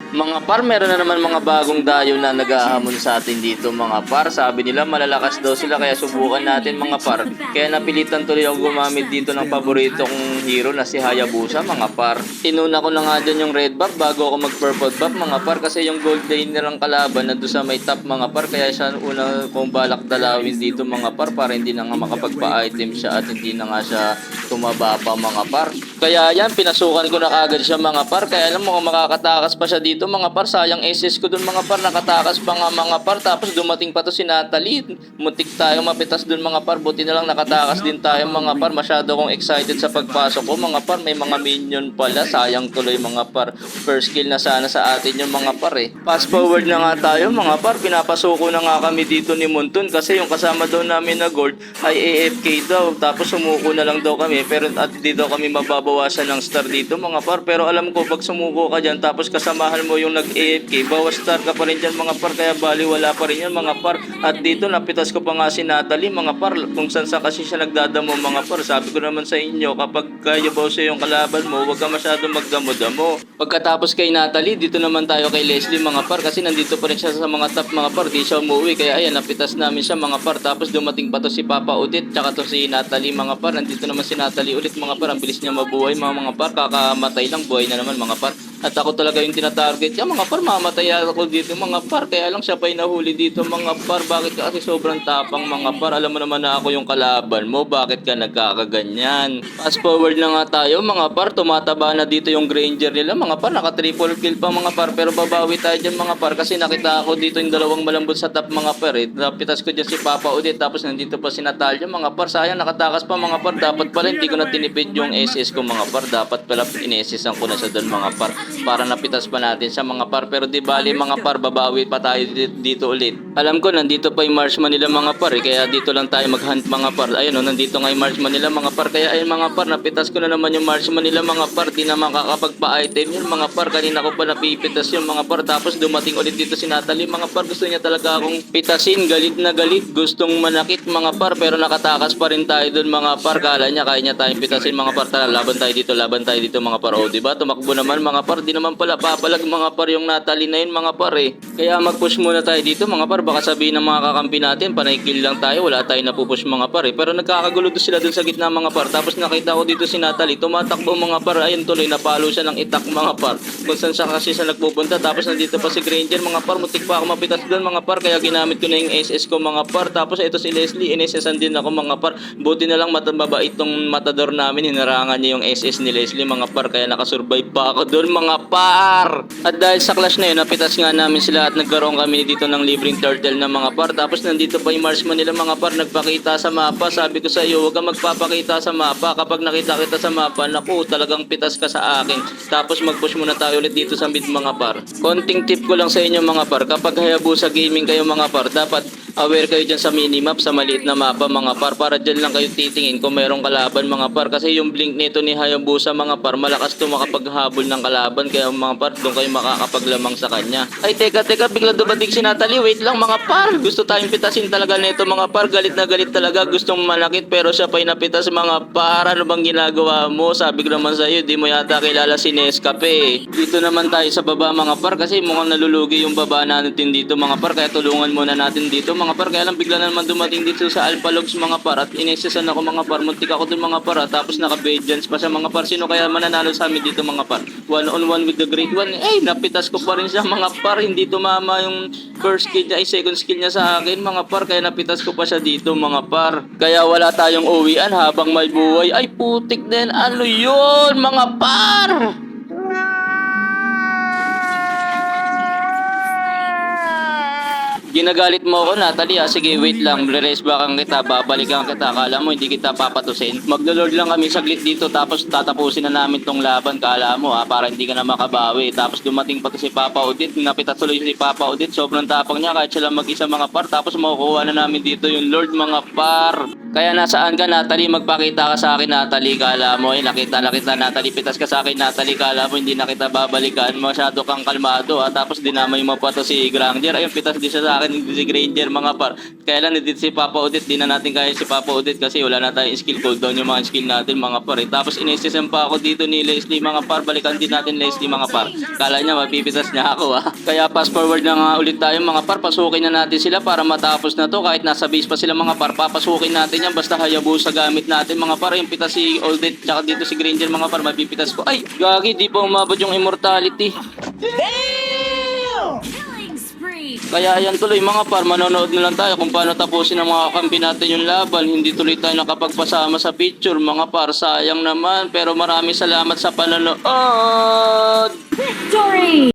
Mga par, meron na naman mga bagong dayo na naghahamon sa atin dito mga par. Sabi nila malalakas daw sila kaya subukan natin mga par. Kaya napilitan tuloy ako gumamit dito ng paborito kong hero na si Hayabusa mga par. Inuna ko na nga dyan yung red buff bago ako mag purple buff mga par kasi yung gold laner ang kalaban nandun sa may top mga par. Kaya siya una kong balak dalawin dito mga par para hindi na nga makapagpa-item siya at hindi na nga siya tumaba pa mga par. Kaya yan, pinasukan ko na kagad siya mga par. Kaya alam mo kung makakatakas pa siya dito mga par, sayang SS ko dun mga par, nakatakas pa nga mga par. Tapos dumating pa to si Natalie, muntik tayo mapitas dun mga par. Buti na lang nakatakas din tayo mga par. Masyado akong excited sa pagpasok ko mga par, may mga minion pala, sayang tuloy mga par. First kill na sana sa atin yung mga par eh. Fast forward na nga tayo mga par, pinapasuko na nga kami dito ni Muntun kasi yung kasama daw namin na gold ay AFK daw. Tapos sumuko na lang daw kami pero at di daw kami mababawasan ng star dito mga par. Pero alam ko pag sumuko ka dyan tapos kasamahan mo yung nag-AFK, bawas star ka pa rin dyan mga par, kaya bali wala pa rin yan mga par. At dito napitas ko pa nga si Natalie mga par, kung saan kasi siya nagdadamo mga par. Sabi ko naman sa inyo, kapag kaya ba sa yung kalaban mo, huwag ka masyadong magdamo-damo. Pagkatapos kay Natalie, dito naman tayo kay Leslie mga par kasi nandito pa rin siya sa mga top mga par, di siya umuwi. Kaya ayan, napitas namin siya mga par. Tapos dumating pa to si Papa Udit, tsaka to si Natalie mga par. Nandito naman si Natalie ulit mga par, ang bilis niya mabuhay mga par, kakamatay lang, buhay na naman mga par. At ako talaga yung tinatarget niya mga par, mamatay ako dito mga par. Kaya lang siya pa yung nahuli dito mga par. Bakit ka kasi sobrang tapang mga par? Alam mo naman na ako yung kalaban mo, bakit ka nagkakaganyan? Fast forward na nga tayo mga par, tumataba na dito yung Granger nila mga par. Naka triple kill pa mga par, pero babawi tayo dyan mga par kasi nakita ako dito yung dalawang malambot sa top mga par eh. Napitas ko dyan si Papa Udit, tapos nandito pa si Natalia mga par. Sayang nakatakas pa mga par, dapat pala hindi ko na tinipid yung SS ko mga par. Dapat pala in-SSan ko na siya doon mga par para napitas pa natin sa mga par. Pero di bali mga par, babawi pa tayo dito ulit. Alam ko nandito pa yung marksman nila mga par eh, kaya dito lang tayo mag-hunt mga par. Ayun o, nandito nga yung marksman nila mga par. Kaya ayun mga par, napitas ko na naman yung marksman nila mga par. Di na makakapagpa-item yun mga par. Kanina ko pa napipitas yung mga par. Tapos dumating ulit dito si Natalie mga par. Gusto niya talaga akong pitasin, galit na galit, gustong manakit mga par. Pero nakatakas pa rin tayo dun mga par. Kala niya kaya niya tayong pitasin mga par. Tara, laban tayo dito mga par. O diba, tumakbo naman mga par. Di naman pala papalag mga par yung Natalie na yun mga par eh. Kaya mag-push muna tayo dito mga par. Baka sabihin ng mga kakampi natin, panay kill lang tayo, wala tayong napupush mga par eh. Pero nagkakagulo to sila dun sa gitna mga par. Tapos nakita ko dito si Natalie, tumatakbo mga par. Ayun tuloy, napalo siya ng itak mga par. Kung saan siya kasi siya nagpupunta. Tapos nandito pa si Granger mga par. Muntik pa ako mapitas doon mga par. Kaya ginamit ko na yung SS ko mga par. Tapos ito si Leslie, in-SSan din ako mga par. Buti na lang mabait itong matador namin. Hinarangan niya yung SS ni Leslie mga par. Kaya nakasurvive pa ako doon mga par. At dahil sa clash na yun, napitas nga namin sila at nagkaroon kami dito ng libreng turtle na mga par. Tapos nandito pa yung marksman nila mga par, nagpakita sa mapa. Sabi ko sa iyo, huwag kang magpapakita sa mapa. Kapag nakita kita sa mapa, naku, talagang pitas ka sa akin. Tapos mag-push muna tayo ulit dito sa mid mga par. Konting tip ko lang sa inyo mga par, kapag Hayabusa gaming kayo mga par, dapat aware kayo dyan sa minimap, sa maliit na mapa mga par, para dyan lang kayo titingin kung mayroong kalaban mga par. Kasi yung blink nito ni Hayabusa mga par, malakas to makapaghabol ng kalaban. Kaya mga par, doon kayo makakapaglamang sa kanya. Ay teka, bigla dumating si Natalie. Wait lang mga par, gusto tayong pitasin talaga nito mga par. Galit na galit talaga, gustong manakit pero siya pa'y napitas mga par. Ano bang ginagawa mo? Sabi ko naman sa iyo, di mo yata kilala si Nescafe. Dito naman tayo sa baba mga par kasi mukhang nalulugi yung baba natin dito mga par. Kaya tulungan muna natin dito mga par. Kaya lang bigla na naman dumating dito sa Alpha Logs mga par at inesesan ako mga par. Muntik ako dun mga par tapos naka-vengeance pa sa mga par. Sino kaya mananalo sa amin dito mga par? One on one with the great one. Eh, napitas ko pa rin siya mga par. Hindi tumama yung first skill niya, ay second skill niya sa akin mga par. Kaya napitas ko pa siya dito mga par. Kaya wala tayong uwian habang may buhay. Ay putik din, ano yun mga par? Ginagalit mo ako Natalie ha? Sige wait lang, rest back kita, babalikan kita. Kala mo hindi kita papatusin? Maglo-lord lang kami saglit dito tapos tatapusin na namin tong laban. Kala mo ha, para hindi ka na makabawi. Tapos dumating pa to si Papa Udit, napitas tuloy si Papa Udit. Sobrang tapang niya kahit siya lang mag-isa mga par. Tapos makukuha na namin dito yung lord mga par. Kaya nasaan ka, Natalie? Magpakita ka sa akin, Natalie. Kala mo, nakita Natalie. Pitas ka sa akin, Natalie. Kala mo, hindi na kita babalikan. Masyado kang kalmado. Tapos dinamay mo pa to si Granger. Ayun, pitas din siya sa akin, si Granger, mga par. Kaya lang, nandito si Papa Odette. Di na natin kaya si Papa Odette kasi wala na tayong skill cooldown yung mga skill natin, mga par. Tapos inesisem pa ako dito ni Leslie, mga par. Balikan din natin Leslie, mga par. Kala niya, mapipitas niya ako, Kaya fast forward na nga ulit tayo, mga par. Pasukin na natin sila para matapos na to. Kahit nasa base pa sila, mga par. Papasukin natin yan basta Hayabusa gamit natin, mga par. Yung pitas si Odette, tsaka dito si Granger, mga par. Mapipitas ko. Ay, gagi, di pa umabot yung immortality. Killing spree. Kaya yan tuloy, mga par, manonood na lang tayo kung paano tapusin ng mga kakampi natin yung laban. Hindi tuloy tayo nakapagpasama sa picture, mga par. Sayang naman, pero maraming salamat sa panonood. Victory!